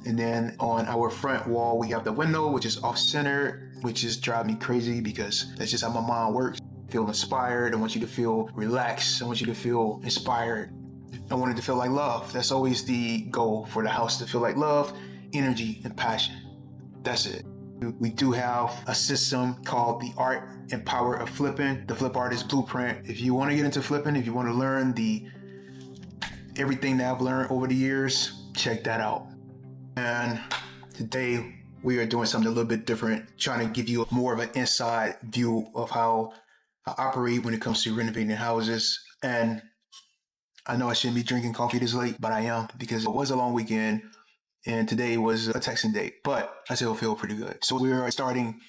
And then on our front wall, we have the window, which is off-center, which is driving me crazy because that's just how my mind works. Feel inspired. I want you to feel relaxed. I want you to feel inspired. I want it to feel like love. That's always the goal, for the house to feel like love, energy, and passion. That's it. We do have a system called the Art and Power of Flipping, the Flip Artist Blueprint. If you want to get into flipping, if you want to learn everything that I've learned over the years, check that out. And today we are doing something a little bit different, trying to give you more of an inside view of how I operate when it comes to renovating houses. And I know I shouldn't be drinking coffee this late, but I am, because it was a long weekend and today was a texting day, but I still feel pretty good. So we are starting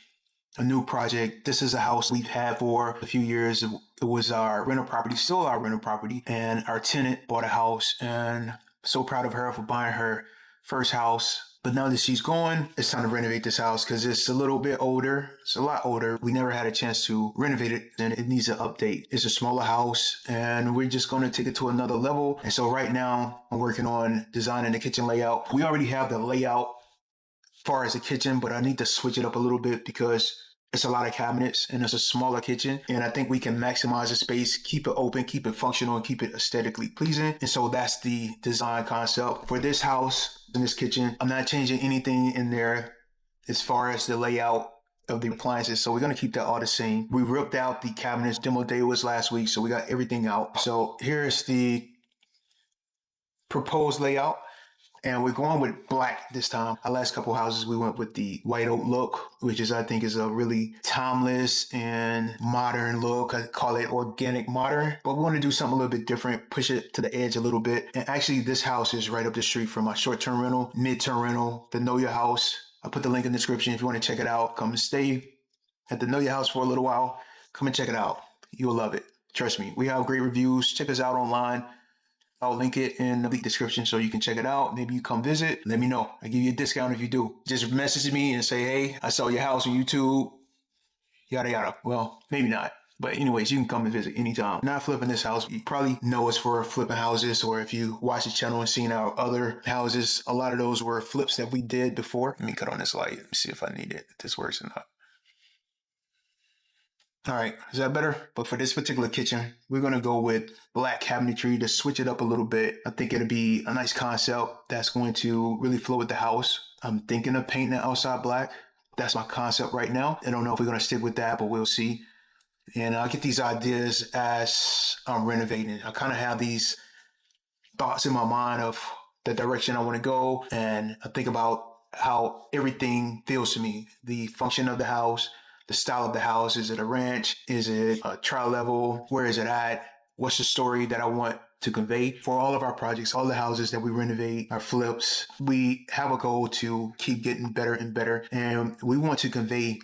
a new project. This is a house we've had for a few years. It was our rental property, still our rental property, and our tenant bought a house, and so proud of her for buying her first house. But now that she's gone, it's time to renovate this house because it's a little bit older. It's a lot older. We never had a chance to renovate it, and it needs an update. It's a smaller house, and we're just going to take it to another level. And so right now, I'm working on designing the kitchen layout. We already have the layout as far as the kitchen, but I need to switch it up a little bit because it's a lot of cabinets and it's a smaller kitchen. And I think we can maximize the space, keep it open, keep it functional, and keep it aesthetically pleasing. And so that's the design concept for this house and this kitchen. I'm not changing anything in there as far as the layout of the appliances. So we're going to keep that all the same. We ripped out the cabinets. Demo day was last week, so we got everything out. So here's the proposed layout. And we're going with black this time. Our last couple houses, we went with the white oak look, which is, I think, is a really timeless and modern look. I call it organic modern. But we want to do something a little bit different, push it to the edge a little bit. And actually, this house is right up the street from my short-term rental, mid-term rental, the Know Your House. I'll put the link in the description if you want to check it out. Come and stay at the Know Your House for a little while. Come and check it out. You'll love it. Trust me. We have great reviews. Check us out online. I'll link it in the description so you can check it out. Maybe you come visit. Let me know. I'll give you a discount if you do. Just message me and say, hey, I saw your house on YouTube. Yada, yada. Well, maybe not. But anyways, you can come and visit anytime. Not flipping this house. You probably know us for flipping houses, or if you watch the channel and seen our other houses, a lot of those were flips that we did before. Let me cut on this light. Let me see if I need it, if this works or not. All right, is that better? But for this particular kitchen, we're going to go with black cabinetry to switch it up a little bit. I think it'll be a nice concept that's going to really flow with the house. I'm thinking of painting the outside black. That's my concept right now. I don't know if we're going to stick with that, but we'll see. And I'll get these ideas as I'm renovating. I kind of have these thoughts in my mind of the direction I want to go. And I think about how everything feels to me, the function of the house, the style of the house. Is it a ranch? Is it a tri-level? Where is it at? What's the story that I want to convey? For all of our projects, all the houses that we renovate, our flips, we have a goal to keep getting better and better. And we want to convey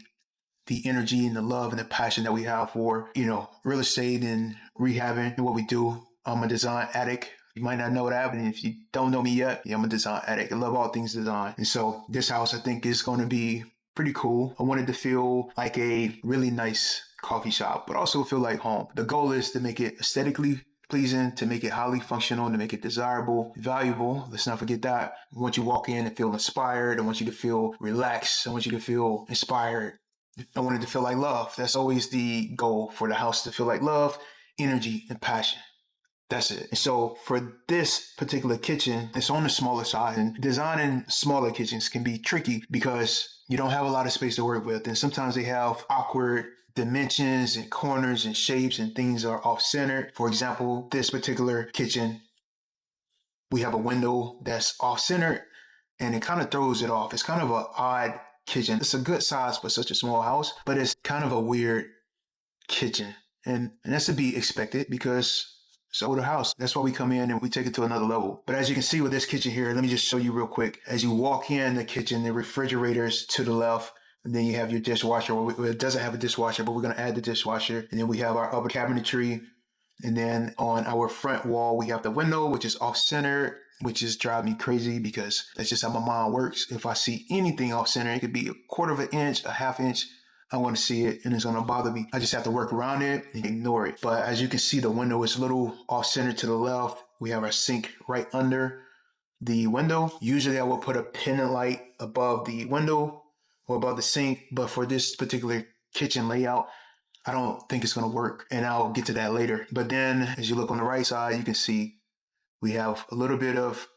the energy and the love and the passion that we have for, real estate and rehabbing and what we do. I'm a design addict. You might not know that, but if you don't know me yet, I'm a design addict. I love all things design. And so this house, I think, is going to be pretty cool. I wanted to feel like a really nice coffee shop, but also feel like home. The goal is to make it aesthetically pleasing, to make it highly functional, to make it desirable, valuable. Let's not forget that. I want you to walk in and feel inspired. I want you to feel relaxed. I want you to feel inspired. I want it to feel like love. That's always the goal, for the house to feel like love, energy, and passion. That's it. And so for this particular kitchen, it's on the smaller side, and designing smaller kitchens can be tricky because you don't have a lot of space to work with. And sometimes they have awkward dimensions and corners and shapes, and things are off-centered. For example, this particular kitchen, we have a window that's off-centered, and it kind of throws it off. It's kind of an odd kitchen. It's a good size for such a small house, but it's kind of a weird kitchen. And that's to be expected because it's an older house. That's why we come in and we take it to another level. But as you can see with this kitchen here, let me just show you real quick. As you walk in the kitchen, the refrigerator is to the left. And then you have your dishwasher. Well, it doesn't have a dishwasher, but we're going to add the dishwasher. And then we have our upper cabinetry. And then on our front wall, we have the window, which is off-center, which is driving me crazy because that's just how my mind works. If I see anything off-center, it could be a quarter of an inch, a half inch, I want to see it and it's going to bother me. I just have to work around it and ignore it. But as you can see, the window is a little off-center to the left. We have our sink right under the window. Usually I will put a pendant light above the window or above the sink, but for this particular kitchen layout, I don't think it's going to work, and I'll get to that later. But then as you look on the right side, you can see we have a little bit of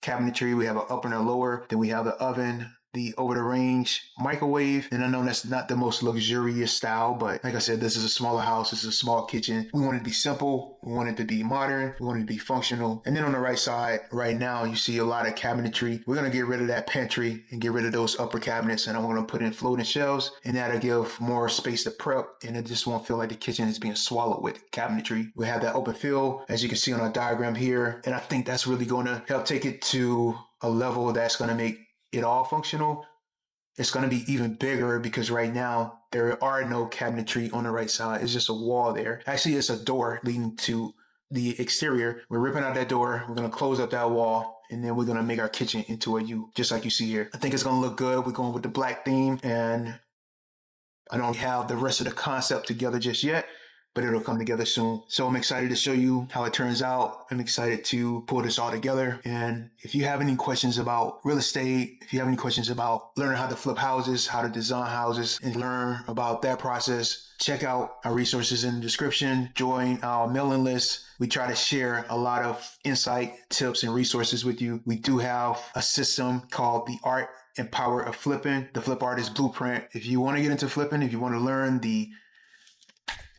cabinetry. We have an upper and a lower. Then we have the oven, the over-the-range microwave. And I know that's not the most luxurious style, but like I said, this is a smaller house. This is a small kitchen. We want it to be simple. We want it to be modern. We want it to be functional. And then on the right side, right now, you see a lot of cabinetry. We're going to get rid of that pantry and get rid of those upper cabinets. And I'm going to put in floating shelves, and that'll give more space to prep. And it just won't feel like the kitchen is being swallowed with cabinetry. We have that open fill, as you can see on our diagram here. And I think that's really going to help take it to a level that's going to make it all functional. It's going to be even bigger because right now there are no cabinetry on the right side. It's just a wall there. Actually, it's a door leading to the exterior. We're ripping out that door. We're going to close up that wall, and then we're going to make our kitchen into a U, just like you see here. I think it's going to look good. We're going with the black theme, and I don't have the rest of the concept together just yet, but it'll come together soon. So I'm excited to show you how it turns out. I'm excited to pull this all together. And if you have any questions about real estate, if you have any questions about learning how to flip houses, how to design houses, and learn about that process, check out our resources in the description. Join our mailing list. We try to share a lot of insight, tips, and resources with you. We do have a system called the Art and Power of Flipping, the Flip Artist Blueprint. If you want to get into flipping, if you want to learn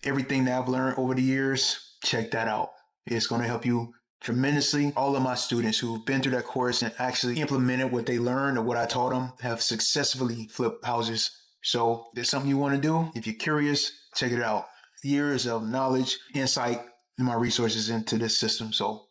everything that I've learned over the years, check that out. It's going to help you tremendously. All of my students who've been through that course and actually implemented what they learned or what I taught them have successfully flipped houses. So if there's something you want to do, if you're curious, check it out. Years of knowledge, insight, and my resources into this system. So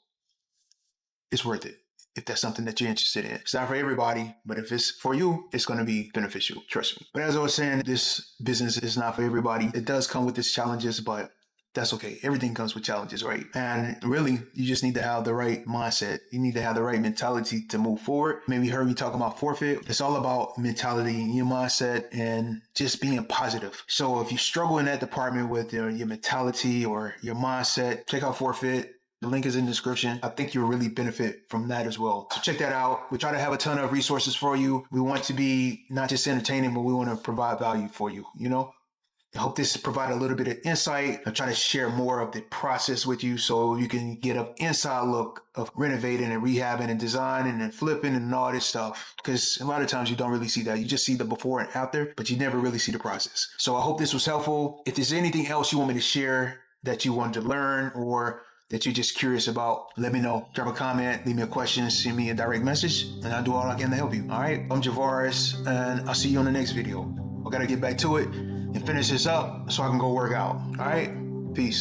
it's worth it if that's something that you're interested in. It's not for everybody, but if it's for you, it's going to be beneficial. Trust me. But as I was saying, this business is not for everybody. It does come with its challenges, but that's okay. Everything comes with challenges, right? And really, you just need to have the right mindset. You need to have the right mentality to move forward. Maybe you heard me talking about forfeit. It's all about mentality, your mindset, and just being positive. So if you struggle in that department with your mentality or your mindset, check out forfeit. The link is in the description. I think you'll really benefit from that as well. So check that out. We try to have a ton of resources for you. We want to be not just entertaining, but we want to provide value for you, I hope this provided a little bit of insight. I'll try to share more of the process with you so you can get an inside look of renovating and rehabbing and designing and flipping and all this stuff. Because a lot of times you don't really see that. You just see the before and after, but you never really see the process. So I hope this was helpful. If there's anything else you want me to share that you wanted to learn or that you're just curious about, let me know. Drop a comment, leave me a question, send me a direct message, and I'll do all I can to help you. All right, I'm JAVORIS, and I'll see you on the next video. I gotta get back to it and finish this up so I can go work out. All right, peace.